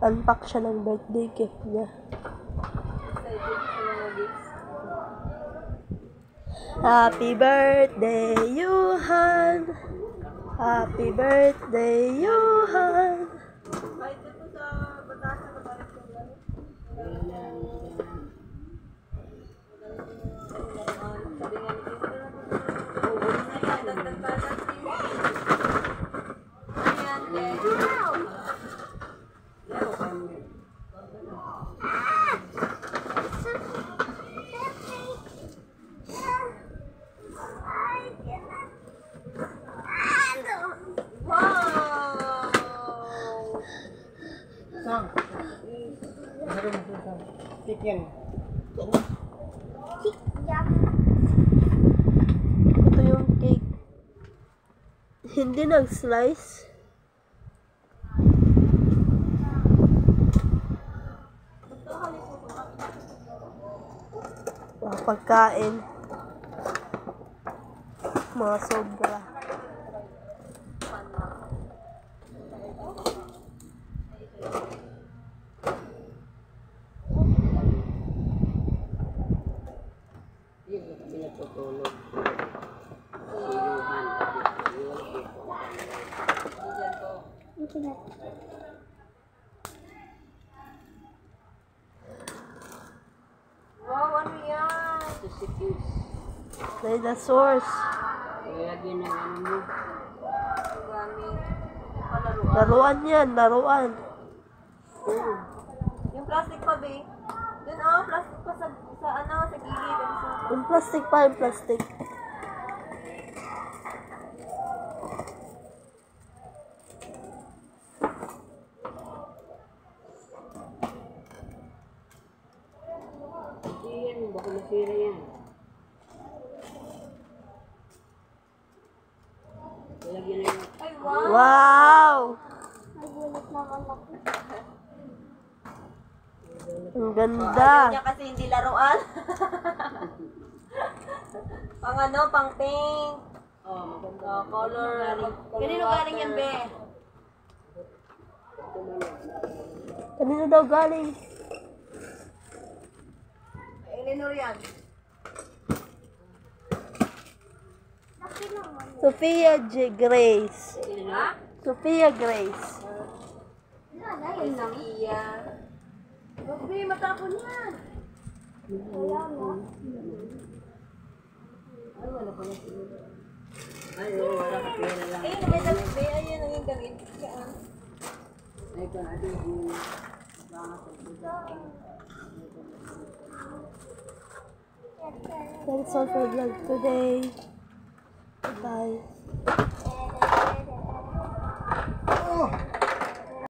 Nag-unpack siya ng birthday gift niya. Happy birthday, Johan! Happy birthday, Johan! Ito yung cake. Hindi nag-slice. Pagkain. Mga sobra. Wow, ano yan? Dinosaurs. Lagyan ng ano mo. Gamit. Laruan yan, laruan. Yung plastic pa, be. Dun, oh, plastic pa sa gilid. Yung plastic pa, yung plastic. Hindi yan, baka masira yan. Lagyan na yun. Ay, wow! Wow! Ang ganda. Ayaw niya kasi hindi laruan. Pang ano, pang paint. Oh, maganda. Color. Kanino galing yan, be? Kanino daw galing? Eleanor yan. Sophia Grace. Ha? Sophia Grace. Ay, Sophia. Be, matapon yan. Wala na. Ay, wala pala sila. Ay, wala ka pera lang. Ayun, may damit, be. Ayun, ang yung damit. Saan? Ay, ito natin yung That's all for vlog today. Bye.